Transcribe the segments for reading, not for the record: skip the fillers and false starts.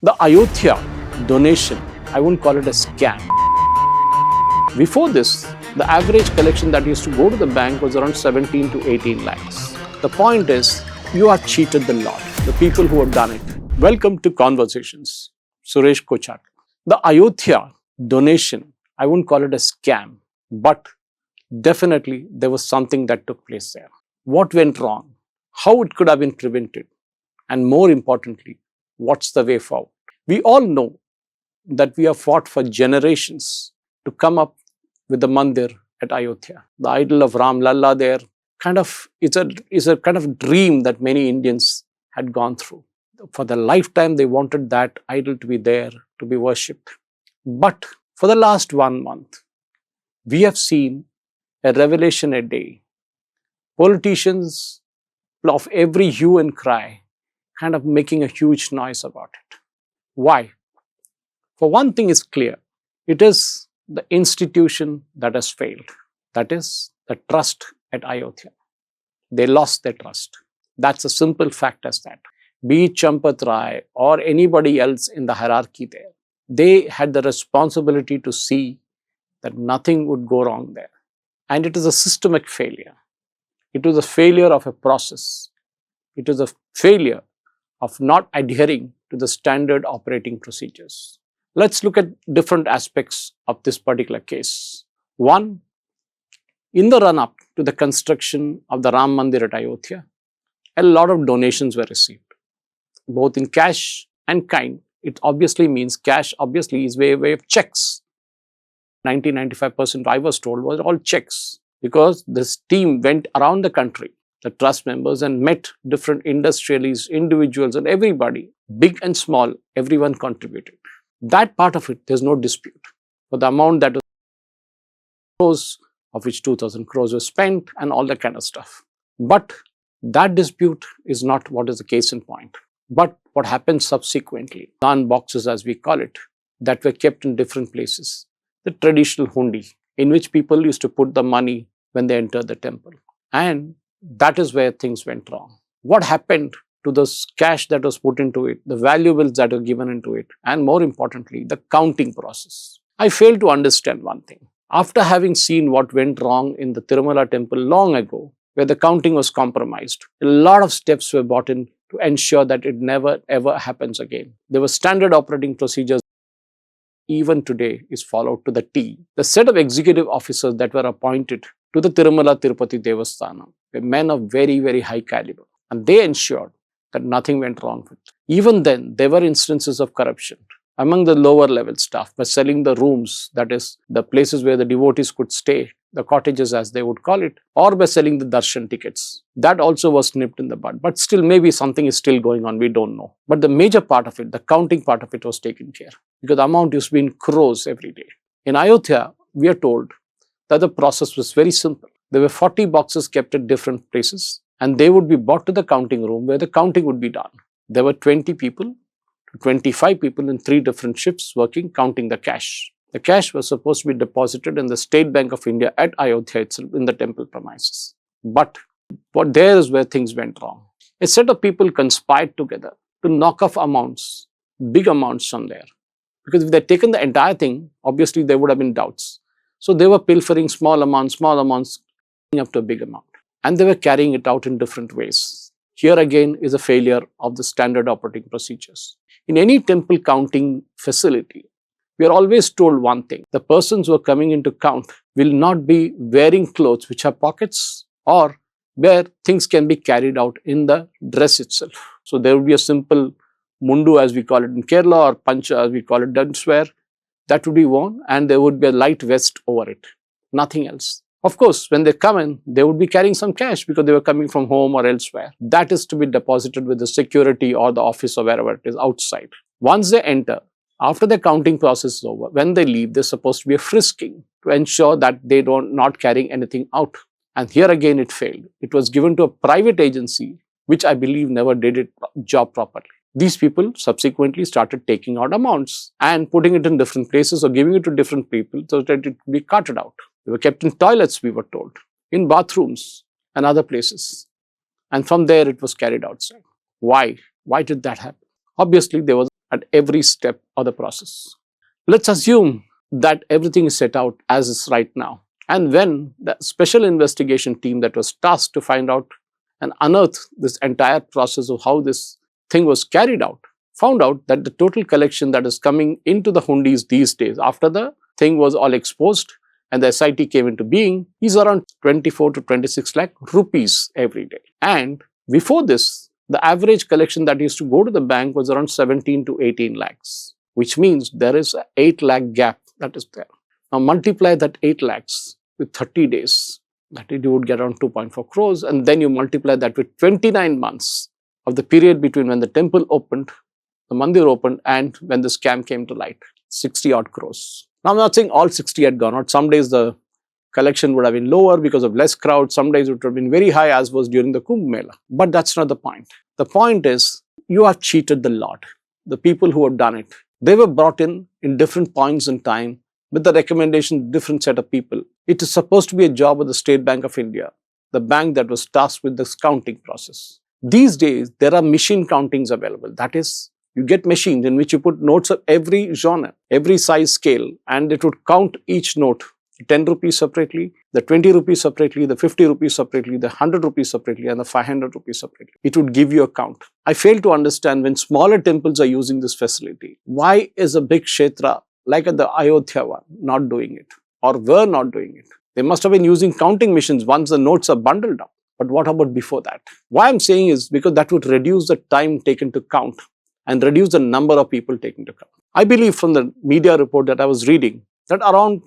The Ayodhya donation, I won't call it a scam. Before this, the average collection that used to go to the bank was around 17 to 18 lakhs. The point is, you have cheated the lot, the people who have done it. Welcome to Conversations. Suresh Kochar. The Ayodhya donation, I won't call it a scam, but definitely there was something that took place there. What went wrong? How it could have been prevented? And more importantly, what's the way forward? We all know that we have fought for generations to come up with the mandir at Ayodhya. The idol of Ram Lalla there is a kind of dream that many Indians had gone through. For their lifetime, they wanted that idol to be there, to be worshipped. But for the last 1 month, we have seen a revelation a day. Politicians of every hue and cry kind of making a huge noise about it. Why? For one thing is clear, it is the institution that has failed. That is the trust at Ayodhya. They lost their trust. That's a simple fact as that. Be it Champat Rai or anybody else in the hierarchy there, they had the responsibility to see that nothing would go wrong there. And it is a systemic failure. It was a failure of a process. It was a failure of not adhering to the standard operating procedures. Let's look at different aspects of this particular case. One, in the run-up to the construction of the Ram Mandir at Ayodhya, a lot of donations were received, both in cash and kind. It obviously means cash obviously is way of checks. 90-95% I was told was all checks, because this team went around the country, the trust members, and met different industrialists, individuals, and everybody, big and small, everyone contributed. That part of it, there's no dispute. For the amount that was, of which 2,000 crores was spent and all that kind of stuff. But that dispute is not what is the case in point. But what happened subsequently, boxes as we call it, that were kept in different places. The traditional hundi, in which people used to put the money when they entered the temple. And that is where things went wrong. What happened to this cash that was put into it, the valuables that were given into it, and more importantly, the counting process? I fail to understand one thing. After having seen what went wrong in the Tirumala temple long ago, where the counting was compromised, a lot of steps were brought in to ensure that it never ever happens again. There were standard operating procedures. Even today is followed to the T. The set of executive officers that were appointed to the Tirumala Tirupati Devasthanams were men of very high caliber, and they ensured that nothing went wrong with it. Even then, there were instances of corruption among the lower level staff by selling the rooms, that is, the places where the devotees could stay, the cottages as they would call it, or by selling the darshan tickets. That also was nipped in the bud. But still, maybe something is still going on, we don't know. But the major part of it, the counting part of it, was taken care, because the amount used to be in crores every day. In Ayodhya, we are told that the process was very simple. There were 40 boxes kept at different places, and they would be brought to the counting room where the counting would be done. There were 20 people to 25 people in 3 different shifts working, counting the cash. The cash was supposed to be deposited in the State Bank of India at Ayodhya itself in the temple premises. But there is where things went wrong. A set of people conspired together to knock off amounts, big amounts from there. Because if they had taken the entire thing, obviously there would have been doubts. So they were pilfering small amounts, up to a big amount. And they were carrying it out in different ways. Here again is a failure of the standard operating procedures. In any temple counting facility, we are always told one thing: the persons who are coming in to count will not be wearing clothes which have pockets, or where things can be carried out in the dress itself. So there will be a simple mundu, as we call it in Kerala, or pancha as we call it elsewhere, that would be worn, and there would be a light vest over it, nothing else. Of course, when they come in, they would be carrying some cash because they were coming from home or elsewhere. That is to be deposited with the security or the office or wherever it is outside. Once they enter, after the counting process is over, when they leave, there's supposed to be a frisking to ensure that they don't not carrying anything out. And here again it failed. It was given to a private agency, which I believe never did its job properly. These people subsequently started taking out amounts and putting it in different places or giving it to different people so that it could be carted out. They were kept in toilets, we were told, in bathrooms and other places. And from there it was carried outside. Why? Why did that happen? Obviously, there was at every step of the process. Let's assume that everything is set out as is right now. And when the special investigation team that was tasked to find out and unearth this entire process of how this thing was carried out, found out that the total collection that is coming into the hundis these days, after the thing was all exposed and the SIT came into being, is around 24 to 26 lakh rupees every day. And before this, the average collection that used to go to the bank was around 17 to 18 lakhs, which means there is an 8 lakh gap that is there. Now multiply that 8 lakhs with 30 days, that you would get around 2.4 crores, and then you multiply that with 29 months of the period between when the temple opened, the mandir opened, and when the scam came to light, 60 odd crores. Now I'm not saying all 60 had gone out. Some days the collection would have been lower because of less crowd. Some days it would have been very high, as was during the Kumbh Mela. But that's not the point. The point is, you have cheated the Lord. The people who have done it, they were brought in different points in time with the recommendation, different set of people. It is supposed to be a job of the State Bank of India, the bank that was tasked with this counting process. These days, there are machine countings available. That is, you get machines in which you put notes of every genre, every size scale, and it would count each note, 10 rupees separately, the 20 rupees separately, the 50 rupees separately, the 100 rupees separately, and the 500 rupees separately. It would give you a count. I fail to understand, when smaller temples are using this facility, why is a big kshetra like at the Ayodhya one not doing it, or were not doing it? They must have been using counting machines once the notes are bundled up. But what about before that? Why I'm saying is because that would reduce the time taken to count and reduce the number of people taken to count. I believe from the media report that I was reading that around,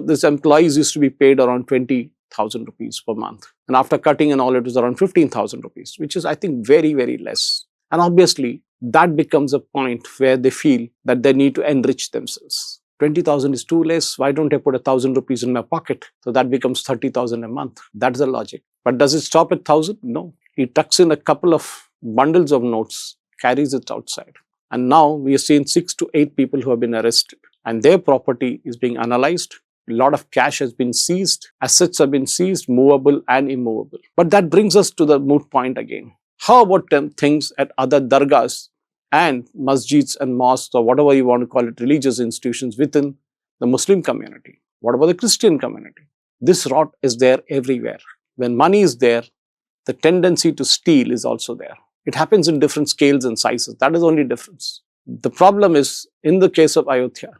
these employees used to be paid around 20,000 rupees per month. And after cutting and all, it was around 15,000 rupees, which is, I think, very, very less. And obviously, that becomes a point where they feel that they need to enrich themselves. 20,000 is too less. Why don't I put 1,000 rupees in my pocket? So that becomes 30,000 a month. That's the logic. But does it stop at 1,000? No. He tucks in a couple of bundles of notes, carries it outside. And now we are seeing 6 to 8 people who have been arrested, and their property is being analyzed. A lot of cash has been seized, assets have been seized, movable and immovable. But that brings us to the moot point again. How about things at other dargahs and masjids and mosques, or whatever you want to call it, religious institutions within the Muslim community? What about the Christian community? This rot is there everywhere. When money is there, the tendency to steal is also there. It happens in different scales and sizes. That is the only difference. The problem is, in the case of Ayodhya,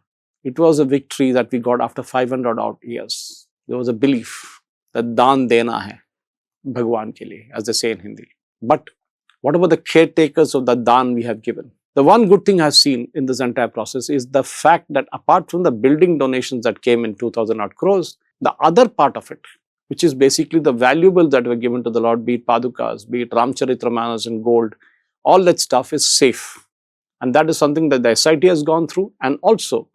it was a victory that we got after 500 odd years. There was a belief that daan dena hai Bhagwan ke liye, as they say in Hindi. But what about the caretakers of the daan we have given? The one good thing I've seen in this entire process is the fact that apart from the building donations that came in 2,000 odd crores, the other part of it, which is basically the valuables that were given to the Lord, be it Padukas, be it Ramcharitramanas in gold, all that stuff is safe. And that is something that the SIT has gone through, and also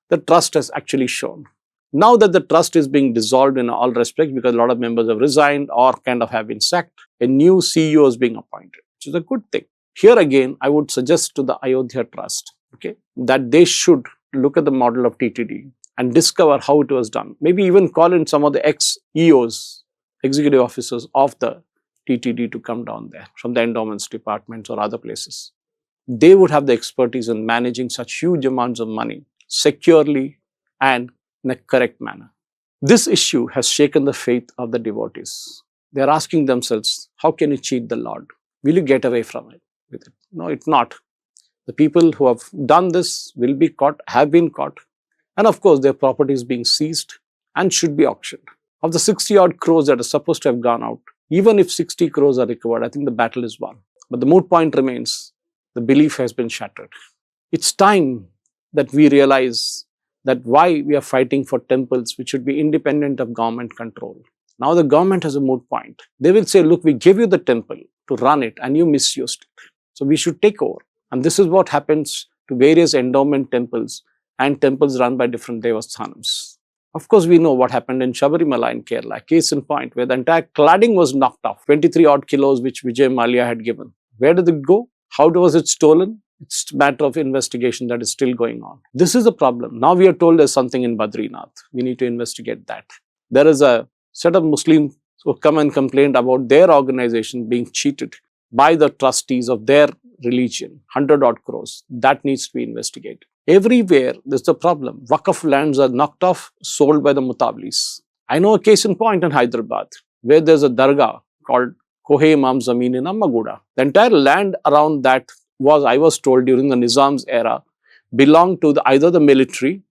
the trust has actually shown. Now that the trust is being dissolved in all respects, because a lot of members have resigned or kind of have been sacked, a new CEO is being appointed, which is a good thing. Here again, I would suggest to the Ayodhya Trust, that they should look at the model of TTD and discover how it was done. Maybe even call in some of the ex-EOs, executive officers of the TTD, to come down there from the endowments departments or other places. They would have the expertise in managing such huge amounts of money securely and in a correct manner. This issue has shaken the faith of the devotees. They are asking themselves, how can you cheat the Lord? Will you get away from it? With it? No, it's not. The people who have done this will be caught, have been caught, and of course their property is being seized and should be auctioned. Of the 60 odd crores that are supposed to have gone out, even if 60 crores are recovered, I think the battle is won. But the moot point remains, the belief has been shattered. It's time that we realize that why we are fighting for temples which should be independent of government control. Now the government has a moot point. They will say, look, we gave you the temple to run it and you misused it. So we should take over. And this is what happens to various endowment temples and temples run by different Devasthanams. Of course, we know what happened in Sabarimala in Kerala, case in point, where the entire cladding was knocked off, 23 odd kilos which Vijay Mallya had given. Where did it go? How was it stolen? It's a matter of investigation that is still going on. This is a problem. Now we are told there's something in Badrinath. We need to investigate that. There is a set of Muslims who come and complained about their organization being cheated by the trustees of their religion, 100 odd crores. That needs to be investigated. Everywhere, there's the problem. Waqf lands are knocked off, sold by the mutablis. I know a case in point in Hyderabad, where there's a dargah called Kohe Imam Zameen in Ammaguda. The entire land around that was, I was told, during the Nizam's era, belonged to either the military,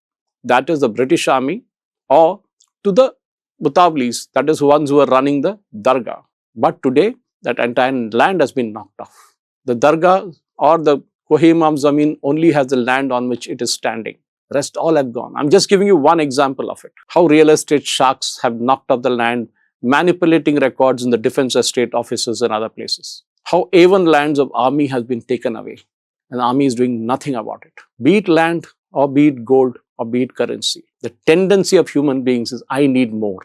that is the British Army, or to the mutablis, that is ones who are running the dargah. But today, that entire land has been knocked off. The dargah or the Kohe Imam Zameen only has the land on which it is standing. Rest all have gone. I'm just giving you one example of it. How real estate sharks have knocked off the land, manipulating records in the defense estate offices and other places. How A1 lands of army has been taken away, and the army is doing nothing about it. Be it land or be it gold or be it currency. The tendency of human beings is, I need more.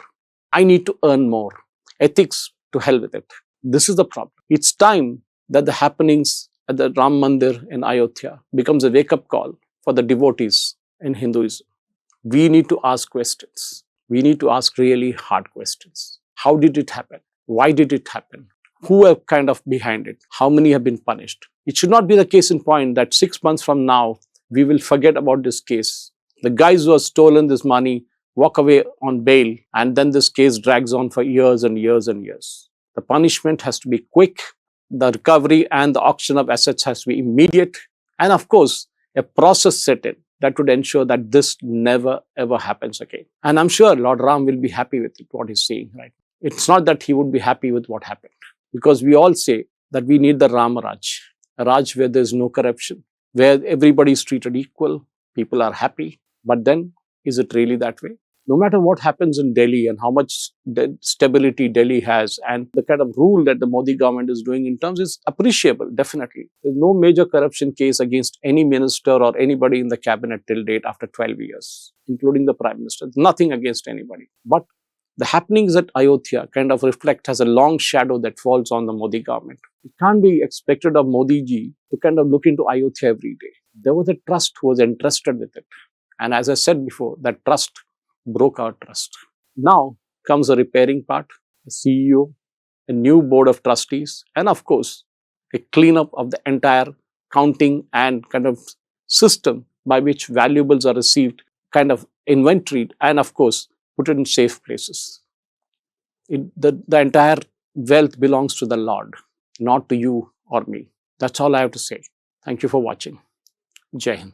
I need to earn more. Ethics, to hell with it. This is the problem. It's time that the happenings at the Ram Mandir in Ayodhya becomes a wake-up call for the devotees in Hinduism. We need to ask questions. We need to ask really hard questions. How did it happen? Why did it happen? Who are kind of behind it? How many have been punished? It should not be the case in point that 6 months from now, we will forget about this case. The guys who have stolen this money walk away on bail, and then this case drags on for years and years and years. The punishment has to be quick. The recovery and the auction of assets has to be immediate. And of course, a process set in that would ensure that this never ever happens again. And I'm sure Lord Ram will be happy with it, what he's saying, right? It's not that he would be happy with what happened, because we all say that we need the Ram Raj, a Raj where there's no corruption, where everybody is treated equal, people are happy. But then, is it really that way? No matter what happens in Delhi and how much stability Delhi has, and the kind of rule that the Modi government is doing in terms is appreciable, definitely. There's no major corruption case against any minister or anybody in the cabinet till date after 12 years, including the Prime Minister. Nothing against anybody. But the happenings at Ayodhya kind of reflect as a long shadow that falls on the Modi government. It can't be expected of Modi ji to kind of look into Ayodhya every day. There was a trust who was entrusted with it. And as I said before, that trust broke our trust. Now comes the repairing part, a CEO, a new board of trustees, and of course, a cleanup of the entire counting and kind of system by which valuables are received, kind of inventoried, and of course, put it in safe places. The entire wealth belongs to the Lord, not to you or me. That's all I have to say. Thank you for watching. Jai Hind.